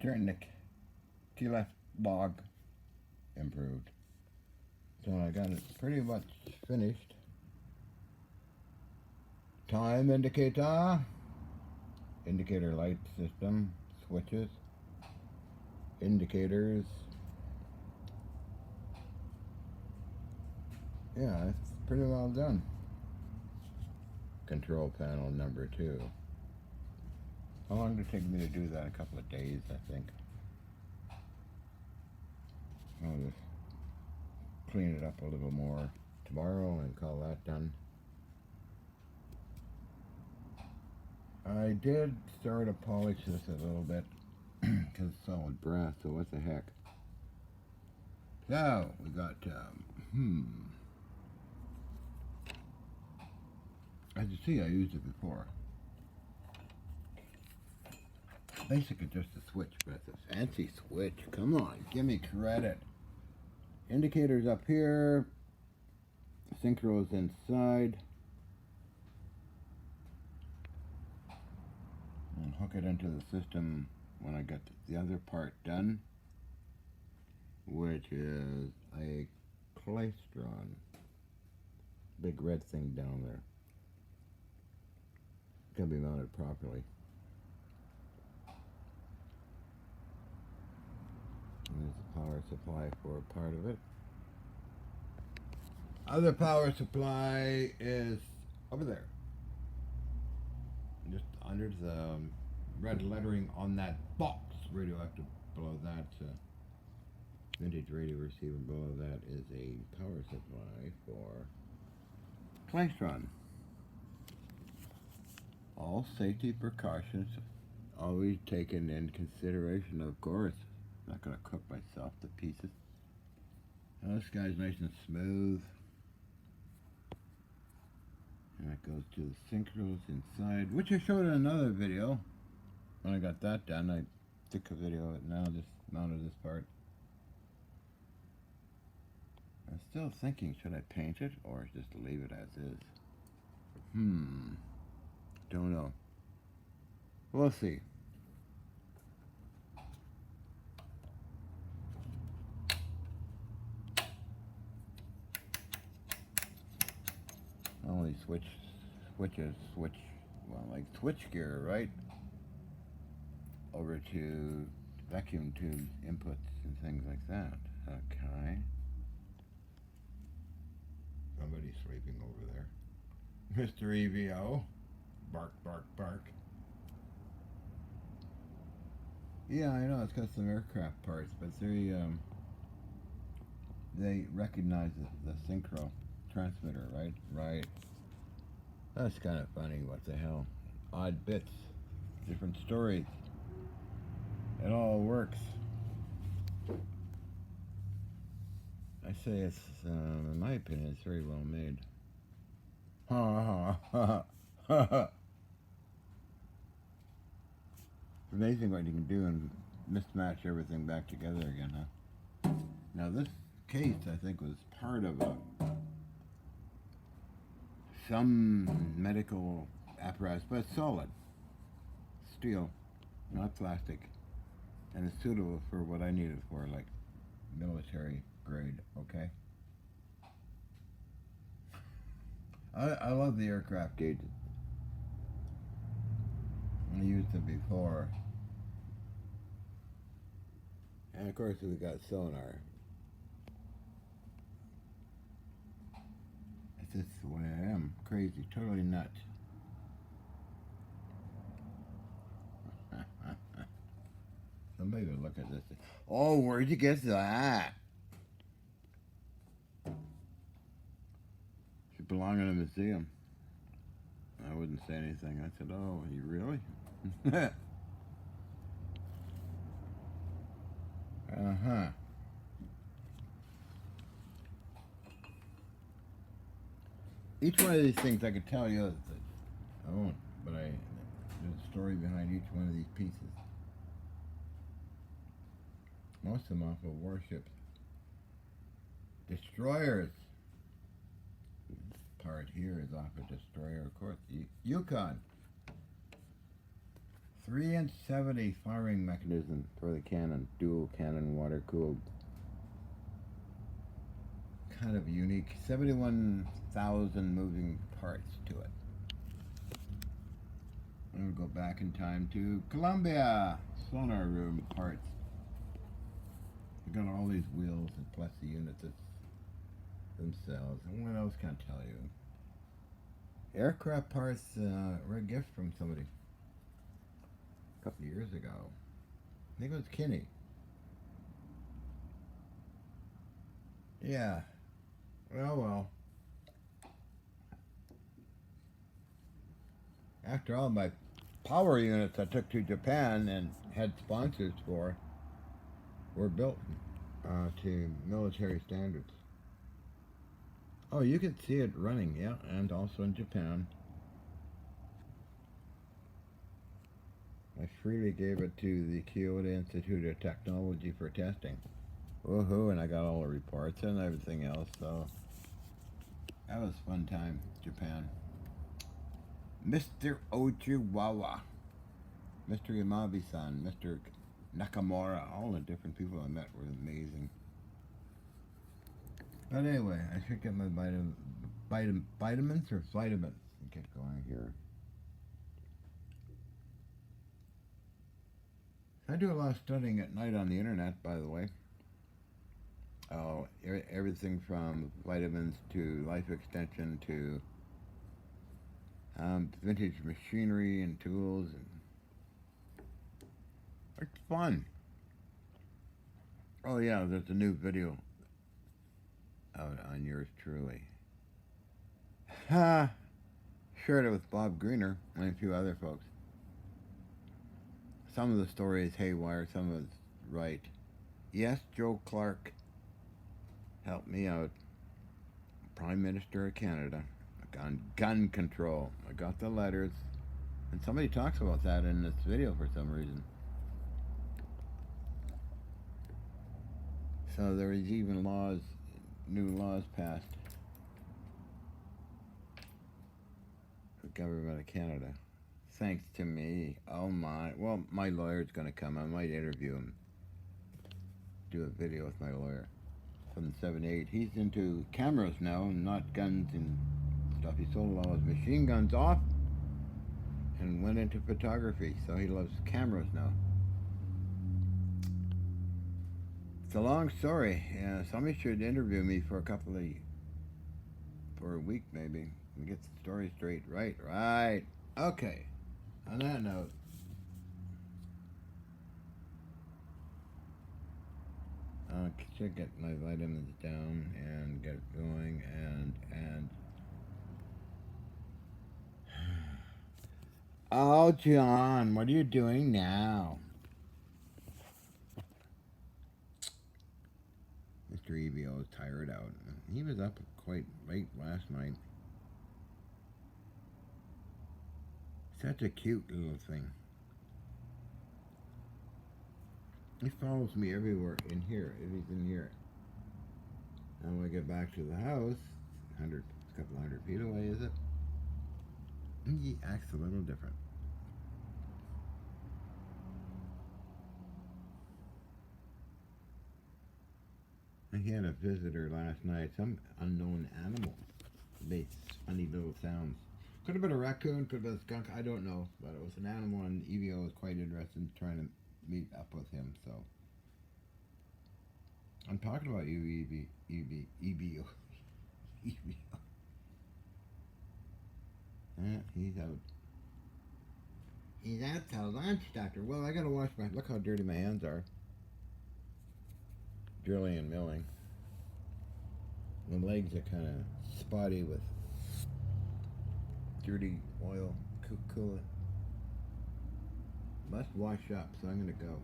getting the key left log improved. So I got it pretty much finished. Time indicator, indicator light system, switches, indicators. Yeah, it's pretty well done. Control panel number 2. How long did it take me to do that? A couple of days, I think. I'll just clean it up a little more tomorrow and call that done. I did start to polish this a little bit because it's solid brass, so what the heck. So, we got, as you see, I used it before. Basically just a switch, but it's a fancy switch. Come on, give me credit. Indicators up here, synchros inside, and hook it into the system when I get the other part done, which is a Klystron. Big red thing down there. It's gonna be mounted properly. There's the power supply for a part of it. Other power supply is over there. Just under the red lettering on that box. Radioactive below that. Vintage radio receiver below that is a power supply for Klystron. All safety precautions always taken in consideration, of course. Not going to cook myself to pieces. Now this guy's nice and smooth. And that goes to the synchros inside, which I showed in another video. When I got that done, I took a video of it now, just mounted this part. I'm still thinking, should I paint it or just leave it as is? Don't know. We'll see. Only switch gear, right? Over to vacuum tube inputs and things like that. Okay. Somebody's sleeping over there. Mr. EVO. Bark, bark, bark. Yeah, I know, it's got some aircraft parts, but they recognize the synchro transmitter, right? Right. That's kind of funny, what the hell. Odd bits, different stories. It all works. I say it's, in my opinion, it's very well made. Ha ha ha ha. It's amazing what you can do and mismatch everything back together again, huh? Now this case, I think, was part of some medical apparatus, but it's solid. Steel, not plastic. And it's suitable for what I need it for, like military grade, okay? I love the aircraft gauges. I used them before. And of course we got sonar. It's just the way I am. Crazy, totally nuts. Somebody would look at this. Oh, where'd you get that? Should belong in a museum. I wouldn't say anything. I said, oh, you really? Uh-huh. Each one of these things I could tell you, I won't, but there's a story behind each one of these pieces. Most of them off of warships. Destroyers. This part here is off a destroyer, of course. Yukon. 3-inch 70 firing mechanism for the cannon. Dual cannon, water cooled. Kind of unique. 71,000 moving parts to it. We'll go back in time to Columbia. Sonar room parts. We got all these wheels and plus the units themselves. And what else can I tell you? Aircraft parts were a gift from somebody a couple of years ago. I think it was Kinney. Yeah. Well. After all, my power units I took to Japan and had sponsors for were built to military standards. Oh, you can see it running, yeah, and also in Japan. I freely gave it to the Kyoto Institute of Technology for testing. Woohoo, and I got all the reports and everything else, so that was a fun time, Japan. Mr. Ochiwawa, Mr. Yamabi-san, Mr. Nakamura, all the different people I met were amazing. But anyway, I should get my vitamins or vitamins and get going here. I do a lot of studying at night on the internet, by the way. Oh, everything from vitamins to life extension to vintage machinery and tools, and it's fun. Oh yeah, there's a new video out on yours truly. Shared it with Bob Greener and a few other folks. Some of the story is haywire, some of it's right. Yes, Joe Clark helped me out. Prime Minister of Canada on gun control. I got the letters, and somebody talks about that in this video for some reason. So there is even new laws passed for the government of Canada. Thanks to me. Oh my. Well, my lawyer's going to come. I might interview him. Do a video with my lawyer from the 7-8. He's into cameras now, not guns and stuff. He sold all his machine guns off and went into photography, so he loves cameras now. It's a long story. Yeah, somebody should interview me for a week maybe, and get the story straight. Right. Okay. On that note, I should get my vitamins down and get going and oh, John, what are you doing now? Mr. Evio is tired out. He was up quite late last night. Such a cute little thing. He follows me everywhere in here, if he's in here. And when I get back to the house, a couple hundred feet away, is it? He acts a little different. He had a visitor last night, some unknown animal. Makes funny little sounds. Could have been a raccoon, could have been a skunk, I don't know. But it was an animal, and Evio was quite interested in trying to meet up with him, so. I'm talking about you, Evio. He's out. He's out to lunch, Doctor. Well, I gotta wash look how dirty my hands are. Drilling and milling. The legs are kind of spotty with dirty oil coolant. Must wash up, so I'm gonna go.